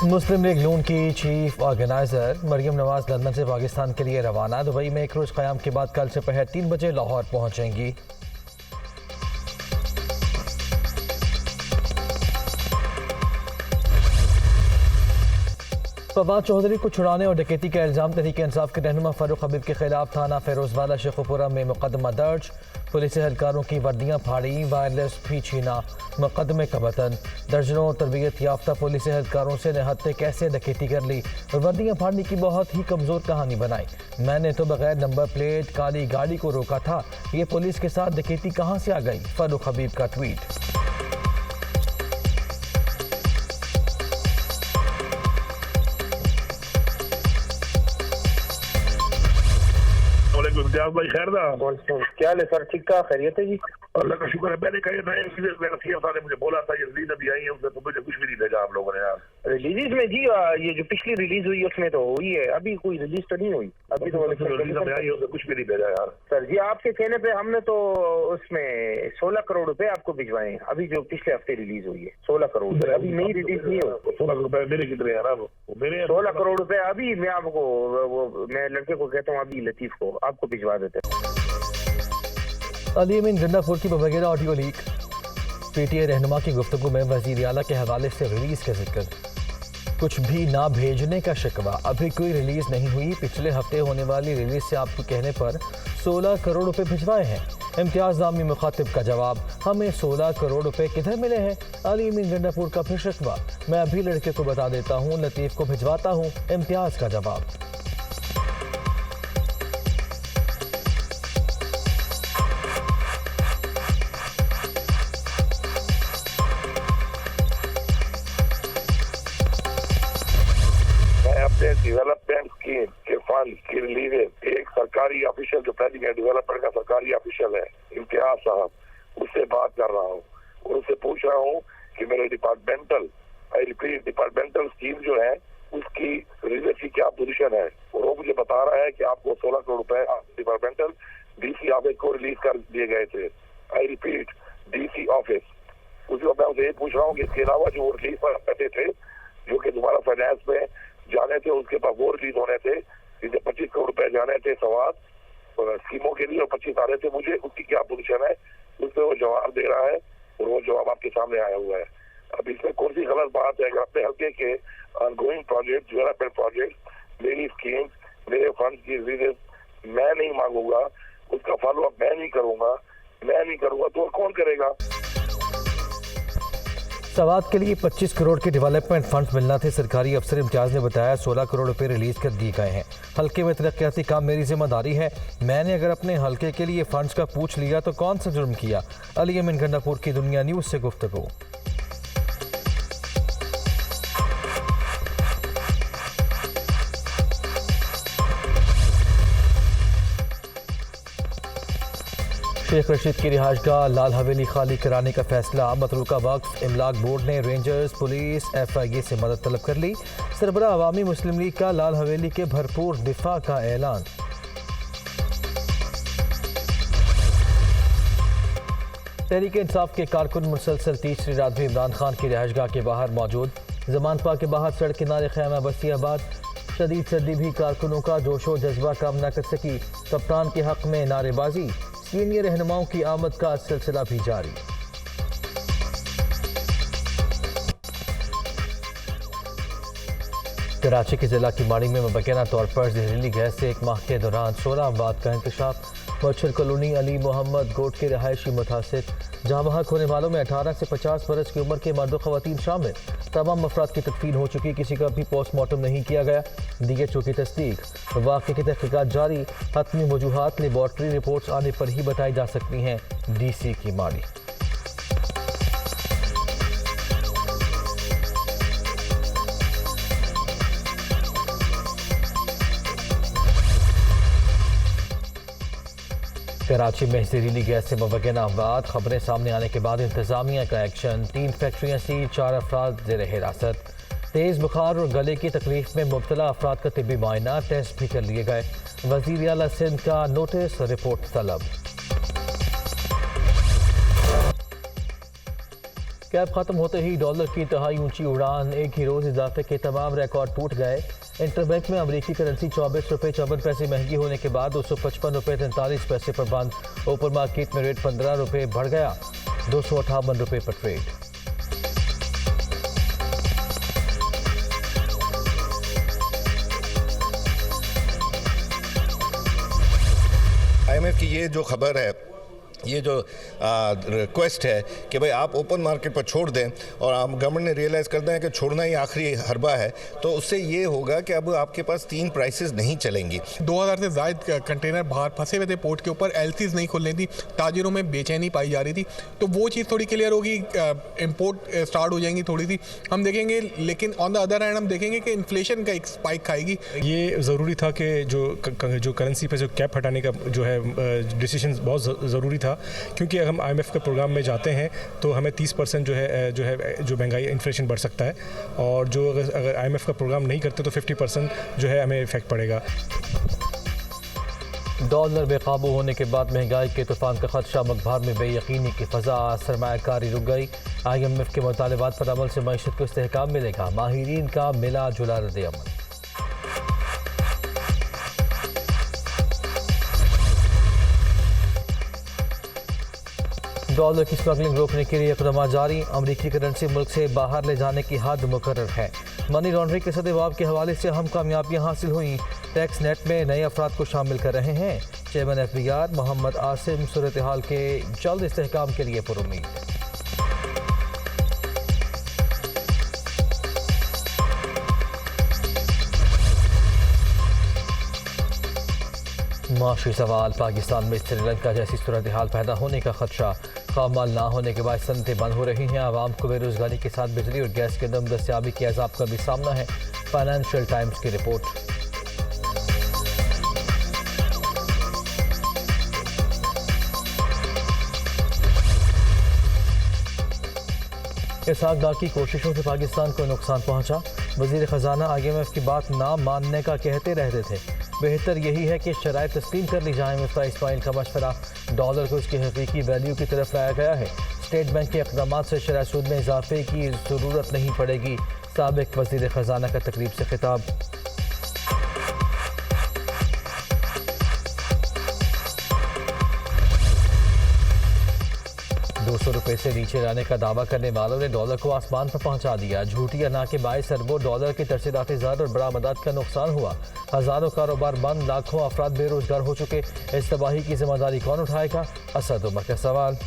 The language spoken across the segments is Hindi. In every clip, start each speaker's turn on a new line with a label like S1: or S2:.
S1: मुस्लिम लीग नून की chief organizer Maryam Nawaz London से पाकिस्तान के लिए रवाना। दुबई में एक रोज क़याम के बाद कल से पहर 3 बजे लाहौर पहुंचेंगी। फवाद चौधरी को छुड़ाने और डकैती का इल्जाम तहरीक इंसाफ के रहनुमा फारूक हबीब के खिलाफ थाना फिरोजवाला शेखुपुरा में मुकदमा दर्ज। पुलिस एहलकारों की वर्दियां फाड़ी, वायरलेस भी छीना, मुकदमे का बतन। दर्जनों तरबियत याफ्ता पुलिस एहलकारों से निहत्ते कैसे डकैती कर ली, वर्दियां फाड़ने की बहुत ही कमजोर कहानी बनाई। मैंने तो बगैर नंबर प्लेट काली गाड़ी को रोका था, ये पुलिस के साथ डकैती कहां से आ गई। फारूक हबीब का ट्वीट।
S2: इम्तियाज भाई खैर था।
S3: क्या हाल है सर? ठीक ठाक, खैरियत है जी?
S2: अल्लाह का शुक्र है। मैंने कहा था सीएम साहब ने मुझे बोला था ये रिलीज अभी आई है, उसमें तो मुझे कुछ भी नहीं भेजा आप लोगों ने यार।
S3: रिलीज में जी ये जो पिछली रिलीज हुई उसमें तो हुई है, अभी कोई रिलीज तो नहीं हुई। अभी तो
S2: रिलीज अभी आई है, उसमें कुछ भी नहीं भेजा यार।
S3: सर जी आपके कहने पे हमने तो उसमें 16 करोड़ रुपए आपको भिजवाए हैं। अभी जो पिछले हफ्ते रिलीज हुई है 16 करोड़ रुपए, अभी नई रिलीज नहीं हुई।
S2: 16 करोड़ रुपए मेरे कितने हैं ना? वो मेरे
S3: 16 करोड़ रुपए अभी मैं आपको मैं लड़के को कहता हूँ अभी लतीफ को आपको भिजवा देते हैं।
S1: अली अमीन गंडापुर की बगैर ऑडियो लीक। पीटीआई रहनुमा की गुफ्तगू में वजीर आला के हवाले से रिलीज का जिक्र, कुछ भी ना भेजने का शिकवा। अभी कोई रिलीज नहीं हुई, पिछले हफ्ते होने वाली रिलीज से आपके कहने पर 16 करोड़ रुपए भिजवाए हैं। इम्तियाज नामी मुखातिब का जवाब, हमें 16 करोड़ रुपए किधर मिले हैं। अली अमीन गंडापुर का फिर शिकवा, मैं अभी लड़के को बता देता हूँ, लतीफ को भिजवाता हूँ। इम्तियाज का जवाब।
S2: डेवलपमेंट स्कीम के फंड की रिलीज एक सरकारी ऑफिशियल जो प्रेसिडेंट डेवलपमेंट का सरकारी ऑफिशियल है इम्तियाज साहब, उससे बात कर रहा हूँ और उससे पूछ रहा हूँ कि मेरे डिपार्टमेंटल स्कीम जो है उसकी रिलीज की क्या पोजीशन है। और वो मुझे बता रहा है कि आपको 16 करोड़ रुपए डिपार्टमेंटल डीसी ऑफिस को रिलीज कर दिए गए थे। I repeat, DC office. उसी मैं उसे ये पूछ रहा हूँ कि इसके अलावा जो रिलीज पर पैसे थे जो कि तुम्हारा फाइनेंस में जाने थे, उसके पास वो रिलीज होने थे, जिसे 25 करोड़ रुपए जाने थे सवाल स्कीमों के लिए और 25 आ रहे थे मुझे, उसकी क्या पोजीशन है, उस पर वो जवाब दे रहा है और वो जवाब आपके सामने आया हुआ है। अब इसमें कौन सी गलत बात है? अगर अपने हल्के के ऑनगोइंग प्रोजेक्ट, डेवलपमेंट प्रोजेक्ट, मेरी स्कीम्स, मेरे फंड की रिलीज मैं नहीं मांगूंगा, उसका फॉलो अप मैं नहीं करूंगा तो और कौन करेगा?
S1: सवात के लिए 25 करोड़ के डेवलपमेंट फंड्स मिलना थे। सरकारी अफसर इम्तियाज ने बताया 16 करोड़ रुपए रिलीज कर दिए गए हैं। हल्के में तरक्याती काम मेरी जिम्मेदारी है। मैंने अगर अपने हल्के के लिए फंड्स का पूछ लिया तो कौन सा जुर्म किया। अली अमीन गंडापुर की दुनिया न्यूज से गुफ्तगू। शेख रशीद की रिहाइशगाह लाल हवेली खाली कराने का फैसला। मतरूका वक्फ इमलाक बोर्ड ने रेंजर्स, पुलिस, FIA से मदद तलब कर ली। सरबराह अवामी मुस्लिम लीग का लाल हवेली के भरपूर दिफा का ऐलान। तहरीक इंसाफ के कारकुन मुसलसल तीसरी रात भी इमरान खान की रिहाइशगाह के बाहर मौजूद। जमान पाक के बाहर सड़क किनारे खैमा बस्तियाबाद। शदीद सर्दी भी कारकुनों का जोशो जज्बा काम न कर सकी। कप्तान के हक में नारेबाजी। सीनियर रहनुमाओं की आमद का सिलसिला भी जारी। कराची के जिला की माड़ी में मुबैना तौर पर जहरीली गैस से एक माह के दौरान 16 अमवात का इंकशाफ। मच्छर कॉलोनी अली मोहम्मद गोट के रहायशी मुतासिर। जहाँ वहाँ होने वालों में 18 से 50 बरस की उम्र के मर्द ख़वातीन शामिल। तमाम अफराद की तदफीन हो चुकी, किसी का भी पोस्टमार्टम नहीं किया गया। DHO की तस्दीक। वाक़े की तहक़ीक़ात जारी। हतमी वजूहात लेबॉर्ट्री रिपोर्ट्स आने पर ही बताई जा सकती हैं। DC की माड़ी। कराची में जहरीली गैस से मुबैना अमवात। खबरें सामने आने के बाद इंतजामिया का एक्शन। 3 फैक्ट्रियाँ सील, 4 अफराद ज़ेर हिरासत। तेज़ बुखार और गले की तकलीफ में मुब्तला अफराद का तिब्बी मुआयना, टेस्ट भी कर लिए गए। वज़ीर आला सिंध का नोटिस, रिपोर्ट तलब। कैप खत्म होते ही डॉलर की इंतहाई ऊंची उड़ान, एक ही रोज इजाफे के तमाम रिकॉर्ड टूट गए। इंटरबैंक में अमरीकी करेंसी 24 रुपये 54 पैसे महंगी होने के बाद 255 रुपये 43 पैसे पर बंद। ओपन मार्केट में रेट 15 रुपये बढ़ गया, 258 रुपये पर ट्रेड।
S4: IMF की ये जो खबर है, ये जो रिक्वेस्ट है कि भाई आप ओपन मार्केट पर छोड़ दें और आप गवर्नमेंट ने रियलाइज़ कर दें कि छोड़ना ही आखिरी हरबा है, तो उससे ये होगा कि अब आपके पास 3 प्राइसेस नहीं चलेंगी।
S5: 2000 से ज़ायद कंटेनर बाहर फंसे हुए थे पोर्ट के ऊपर, एलसीज नहीं खुल रही थी, ताजिरों में बेचैनी पाई जा रही थी, तो वो चीज़ थोड़ी क्लियर होगी, इंपोर्ट स्टार्ट हो जाएंगी थोड़ी सी, हम देखेंगे। लेकिन ऑन द अदर हैंड हम देखेंगे कि इन्फ्लेशन का एक स्पाइक खाएगी।
S6: ये ज़रूरी था कि जो करेंसी पे जो कैप हटाने का जो है डिसीजन बहुत ज़रूरी था, क्योंकि अगर हम IMF के प्रोग्राम में जाते हैं तो हमें 30% जो महंगाई इन्फ्लेशन बढ़ सकता है, और जो अगर IMF का प्रोग्राम नहीं करते तो 50% जो है हमें इफेक्ट पड़ेगा।
S1: डॉलर बेकाबू होने के बाद महंगाई के तूफान का खदशा, मकभार में बेयकीनी की फजा, सरमायाकारी रुक गई। IMF के मुतालबात पर अमल से मईशत को इस्तेहकाम मिलेगा, माहिरीन का मिला जुला रद्द-ए-अमल। डॉलर की स्मगलिंग रोकने के लिए इक़दाम जारी, अमरीकी करेंसी मुल्क से बाहर ले जाने की हद मुकर्रर है। मनी लॉन्ड्रिंग के सदेबाब के हवाले से अहम कामयाबियाँ हासिल हुई, टैक्स नेट में नए अफराद को शामिल कर रहे हैं। चेयरमैन FBR मोहम्मद आसिम सूरत हाल के जल्द इस्तेहकाम के लिए पुरुमीद। माशी सवाल, पाकिस्तान में श्रीलंका जैसी सूरत हाल पैदा होने का खदशा, खामाल ना होने के बाद सनतें बंद हो रही हैं। आवाम को बेरोजगारी के साथ बिजली और गैस के दम दस्तियाबी के अज़ाब का भी सामना है। फाइनेंशियल टाइम्स की रिपोर्ट। इसहाक डार की कोशिशों से पाकिस्तान को नुकसान पहुंचा, वज़ीर ख़जाना IMF की बात ना मानने का कहते रहते थे। बेहतर यही है कि शराइत तस्लीम कर ली जाए। मुफ्ती इस्माइल का मशवरा, डॉलर को उसकी हकीकी वैल्यू की तरफ लाया गया है। स्टेट बैंक के इक़दामात से शरह सूद में इजाफे की ज़रूरत नहीं पड़ेगी। साबिक वज़ीर ख़जाना का तकरीब से खिताब। ₹200 से नीचे लाने का दावा करने वालों ने डॉलर को आसमान पर पहुंचा दिया। झूठी अना के बाईस अरबों डॉलर की तरसीलाती ज़र और बरामदात का नुकसान हुआ। हज़ारों कारोबार बंद, लाखों अफराद बेरोजगार हो चुके। इस तबाही की जिम्मेदारी कौन उठाएगा? असद उमर का सवाल।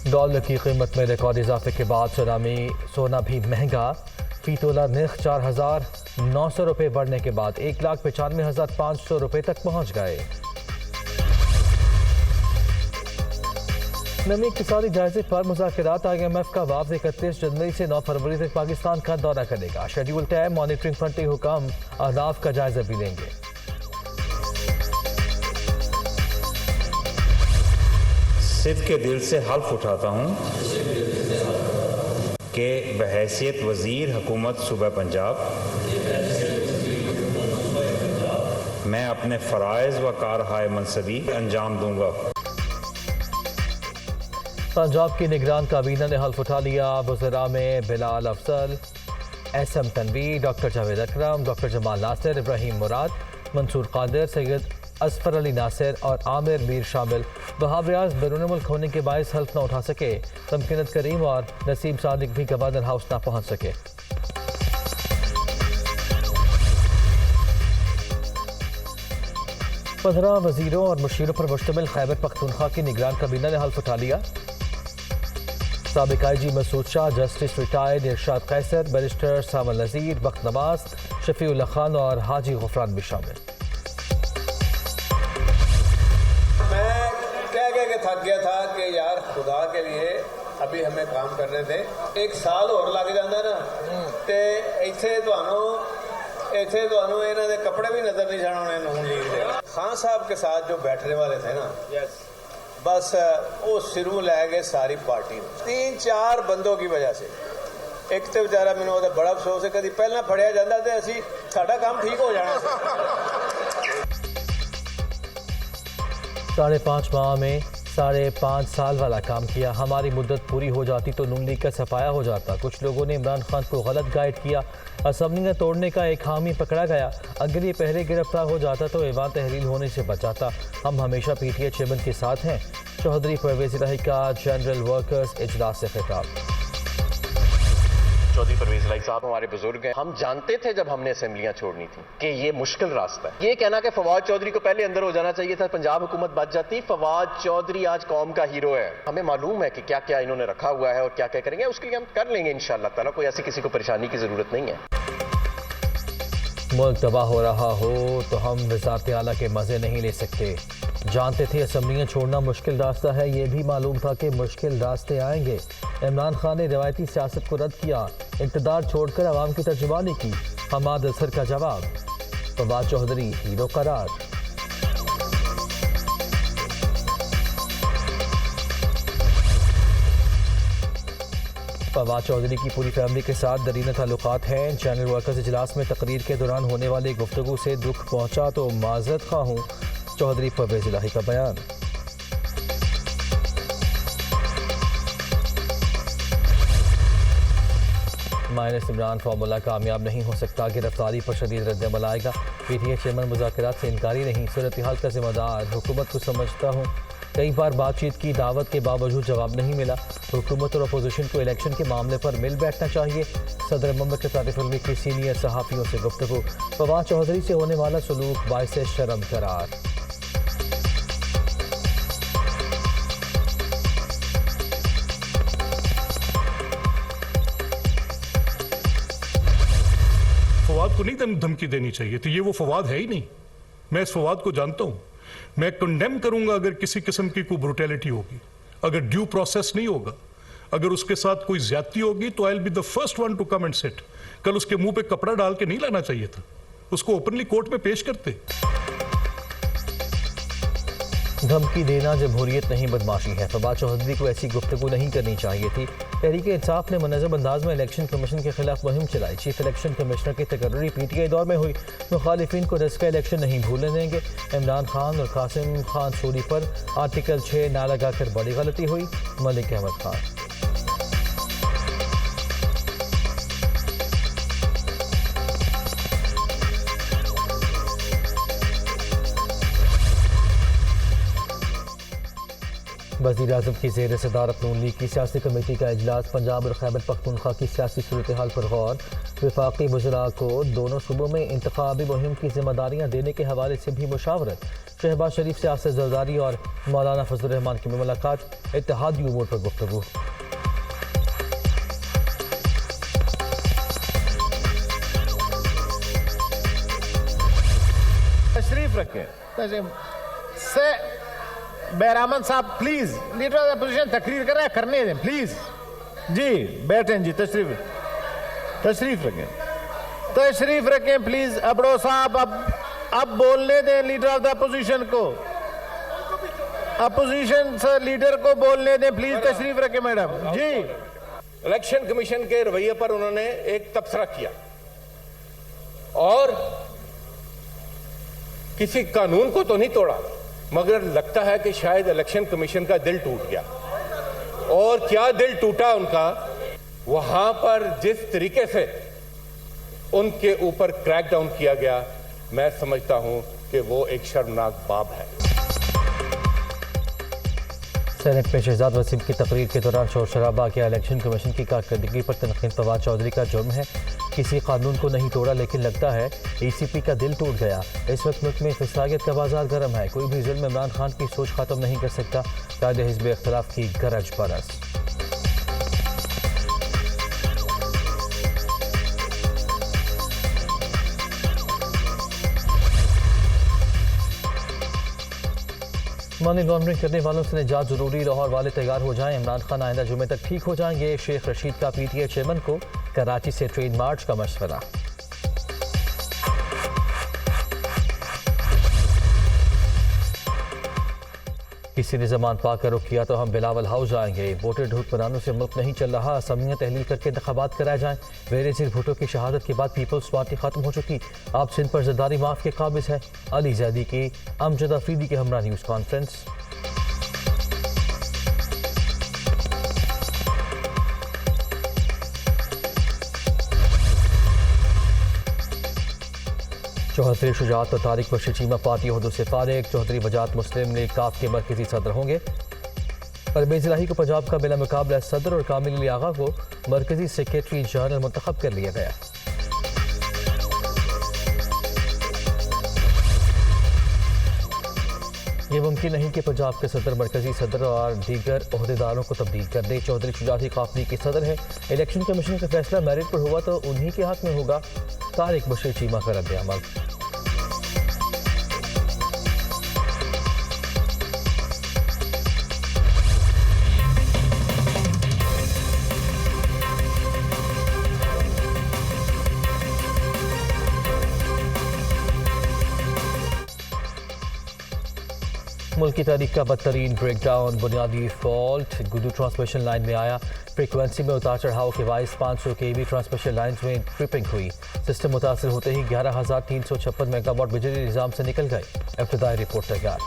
S1: डॉलर की कीमत में रिकॉर्ड इजाफे के बाद सोना भी महंगा। फी तोला निर्ख 4,900 रुपये बढ़ने के बाद 1,95,500 रुपये तक पहुंच गए। नमी इक़्तिसादी जायजे पर मुज़ाकरात, IMF का वाफ़द 31 जनवरी से 9 फरवरी तक पाकिस्तान का दौरा करेगा। शेड्यूल तय, मॉनिटरिंग फंड के हुकाम अहदाफ का जायजा भी लेंगे।
S7: सिद्ध के दिल से हल्फ उठाता हूँ कि बहैसियत वज़ीर हुकूमत सूबा पंजाब मैं अपने फ़राइज़ व कारहाय मनसबी अंजाम दूंगा।
S1: पंजाब की निगरान काबीना ने हल्फ उठा लिया। वज़रा में बिलाल अफजल, SM तनवीर, डॉक्टर जावेद अकरम, डॉक्टर जमाल नासिर, इब्राहिम मुराद, मंसूर कादिर, सैयद असफर अली नासिर और आमिर मीर शामिल। वहाब रियाज बैरून मुल्क होने के बायस हल्फ न उठा सके। तमकीनत करीम और नसीम सादिक भी गवर्नर हाउस न पहुंच सके। पंद्रह वजीरों और मुशीरों पर मुश्तमिल खैबर पख्तूनख्वा की निगरान काबीना ने हल्फ उठा लिया। साबिक IG Masood Shah, justice retired Irshad Kaiser, barrister Samal Nazir, Bakht Nawaz, Shafiullah Khan और हाजी गुफरान भी शामिल।
S8: थक गया था कि यार खुदा के लिए अभी हमें काम करने थे, 1 साल और लग जाता ना ते इत्थे तुहानू इन्हां दे कपड़े भी नजर नहीं जाने होने नून लीग दे। खान साहब के साथ जो बैठने वाले थे ना, बस वो सिरों ले गए सारी पार्टी। 3-4 बंदों की वजह से ਇੱਕ ਤੇ ਵਿਚਾਰਾ ਮੈਨੂੰ ਉਹਦਾ ਬੜਾ ਅਫਸੋਸ ਹੈ ਕਦੀ ਪਹਿਲਾਂ ਫੜਿਆ ਜਾਂਦਾ ਤੇ ਅਸੀਂ ਸਾਡਾ ਕੰਮ ਠੀਕ ਹੋ ਜਾਣਾ ਸੀ
S1: 5.5 माह में 5.5 साल वाला काम किया। हमारी मुद्दत पूरी हो जाती तो नून लीग का सफाया हो जाता। कुछ लोगों ने इमरान खान को गलत गाइड किया। असम्बली में तोड़ने का एक हामी पकड़ा गया। अगर ये पहले गिरफ्तार हो जाता तो ऐवान तहरील होने से बचाता। हम हमेशा पीटीआई चेयरमैन के साथ हैं। चौधरी परवेज इलाही का जनरल वर्कर्स इजलास से खिताब।
S9: चौधरी परवेज इलाही साहब हमारे बुजुर्ग हैं। हम जानते थे जब हमने असेंबलियां छोड़नी थी कि ये मुश्किल रास्ता है। ये कहना कि फवाद चौधरी को पहले अंदर हो जाना चाहिए था, पंजाब हुकूमत बच जाती। फवाद चौधरी आज कौम का हीरो है। हमें मालूम है कि क्या क्या इन्होंने रखा हुआ है और क्या क्या करेंगे, उसके लिए हम कर लेंगे इंशाअल्लाह ताला। कोई ऐसी किसी को परेशानी की जरूरत नहीं है।
S1: मुल्क तबाह हो रहा हो तो हम वज़ारत आला के मज़े नहीं ले सकते। जानते थे असम्बलियाँ छोड़ना मुश्किल रास्ता है। ये भी मालूम था कि मुश्किल रास्ते आएंगे। इमरान खान ने रवायती सियासत को रद्द किया, इक़्तिदार छोड़कर अवाम की तर्जुमानी की। हमाद अजहर का जवाब, फवाद चौधरी हीरो करार। फवाद चौधरी की पूरी फैमिली के साथ दरीन ताल्लुकात हैं। जनरल वर्कर्स इजलास में तकरीर के दौरान होने वाली गुफ्तगू से दुख पहुंचा तो माजरत खा हूँ। चौधरी परवेज इलाही का बयान। माइनस इमरान फार्मूला कामयाब नहीं हो सकता। गिरफ्तारी पर शदीद रद्द-ए-अमल आएगा। पीटीआई चेयरमैन मुज़ाकरात से इनकारी नहीं। सूरत हाल का जिम्मेदार हुकूमत को समझता हूँ। कई बार बातचीत की दावत के बावजूद जवाब नहीं मिला। हुकूमत और अपोजिशन को इलेक्शन के मामले पर मिल बैठना चाहिए। सदर ममलकत आरिफ अलवी की सीनियर सहाफ़ियों से गुफ्तगू। फवाद चौधरी से होने वाला सलूक बाइस शर्म करार।
S10: फवाद को नहीं धमकी देनी चाहिए थी। ये वो फवाद है ही नहीं। मैं इस फवाद को जानता हूं। मैं कंडेम करूंगा अगर किसी किस्म की कोई ब्रुटैलिटी होगी, अगर ड्यू प्रोसेस नहीं होगा, अगर उसके साथ कोई ज्यादती होगी तो I will be the first one to come and sit. कल उसके मुंह पे कपड़ा डाल के नहीं लाना चाहिए था, उसको ओपनली कोर्ट में पेश करते।
S1: धमकी देना जमहूरियत नहीं बदमाशी है। फवाद चौधरी को ऐसी गुफ्तगू नहीं करनी चाहिए थी। तहरीक इंसाफ ने मुनज़्ज़म अंदाज में इलेक्शन कमीशन के खिलाफ मुहिम चलाई। चीफ इलेक्शन कमिश्नर की तकर्री पीटीआई दौर में हुई। मुखालिफिन को रिस्क इलेक्शन नहीं भूलने देंगे। इमरान खान और कासिम खान सूरी पर आर्टिकल 6 ना लगाकर बड़ी गलती हुई। मलिक अहमद खान। वज़ीर आज़म की ज़ेर सदारत नून लीग की सियासी कमेटी का इजलास। पंजाब और खैबर पख्तूनख्वा की सियासी सूरत हाल पर गौर। वफाकी वज़रा को दोनों सूबों में इंतखाबी मुहिम की जिम्मेदारियाँ देने के हवाले से भी मुशावरत। शहबाज शरीफ से आसिफ जरदारी और मौलाना फजल रहमान की मुलाकात। इत्तेहादी उमूर पर गुफ्तगू।
S11: तशरीफ रखें। बैरामन साहब प्लीज, लीडर ऑफ अपोजिशन तकरीर कर रहे हैं, करने दें प्लीज। जी बैठें जी, तशरीफ रखें, तशरीफ रखें प्लीज। अबड़ो साहब अब बोलने दें लीडर ऑफ द अपोजिशन को। अपोजिशन सर लीडर को बोलने दें प्लीज। तशरीफ रखें मैडम जी।
S8: इलेक्शन कमीशन के रवैये पर उन्होंने एक तबसरा किया और किसी कानून को तो नहीं तोड़ा, मगर लगता है कि शायद इलेक्शन कमीशन का दिल टूट गया। और क्या दिल टूटा उनका, वहां पर जिस तरीके से उनके ऊपर क्रैकडाउन किया गया, मैं समझता हूं कि वो एक शर्मनाक बाब है।
S1: सेनेट में शहजाद वसीम की तकरीर के दौरान शोर शराबा किया। इलेक्शन कमीशन की कारकर्दगी पर तनकीद। फवाद चौधरी का जुर्म है किसी कानून को नहीं तोड़ा, लेकिन लगता है ECP का दिल टूट गया। इस वक्त मुल्क में फिसागियत का बाजार गर्म है। कोई भी जुल्म इमरान खान की सोच खत्म नहीं कर सकता। कायदे हिज़्ब इख्तिलाफ की गरज बरस। मनी लॉन्ड्रिंग करने वालों से निजात जरूरी। लाहौर वाले तैयार हो जाएं। इमरान खान आइंदा जुमे तक ठीक हो जाएंगे। शेख रशीद का PTI चेयरमैन को कराची से ट्रेन मार्च का मशवरा। किसी ने जमान पाकर रुख किया तो हम बिलावल हाउस जाएंगे। वोटर ढूंढ बनानों से मुल्क नहीं चल रहा, असम्बलियाँ तहलील करके इंतखाबात कराए जाएँ। बेनज़ीर भुट्टो की शहादत के बाद पीपल्स पार्टी खत्म हो चुकी, अब सिंध पर जरदारी माफ के काबिज है। अली जैदी की अमजद अफरीदी के हमरा न्यूज़ कॉन्फ्रेंस। चौधरी शुजात और तारिक बशीर चीमा पार्टी ओहदों से फारिग। चौधरी वजात मुस्लिम लीग काफ के मरकजी सदर होंगे। परवेज इलाही को पंजाब का बिला मुकाबला सदर और कामिल अली आगा को मरकजी सेक्रेटरी जनरल मुंतखब कर लिया गया। ये मुमकिन नहीं कि पंजाब के सदर मरकजी सदर और दीगर ओहदेदारों को तब्दील कर दे। चौधरी शुजात ही काफ लीग के सदर है। इलेक्शन कमीशन का फैसला मेरिट पर हुआ तो उन्हीं के हक में होगा। तारिक बशीर चीमा का रद्द अमल। मुल्क की तारीख का बदतरीन ब्रेकडाउन, बुनियादी फॉल्ट गुडू ट्रांसमिशन लाइन में आया। फ्रीक्वेंसी में उतार चढ़ाव के बायस 500 kV ट्रांसमिशन लाइन्स में ट्रिपिंग हुई। सिस्टम मुतासर होते ही 11,356 मेगावाट बिजली निज़ाम से निकल गए। इब्तदाई रिपोर्ट तैयार।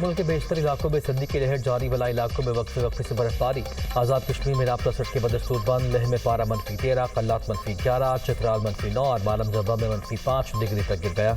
S1: मुल्क के बेशतर इलाकों में सर्दी की लहर जारी, वाला इलाकों में वक्फे से बर्फबारी। आज़ाद कश्मीर में राबता सड़कें बदस्तूर बंद। लेह में पारा -13, कल्लात -11, चित्राल -9 और मालम जब्बा में -5 डिग्री तक गिर गया।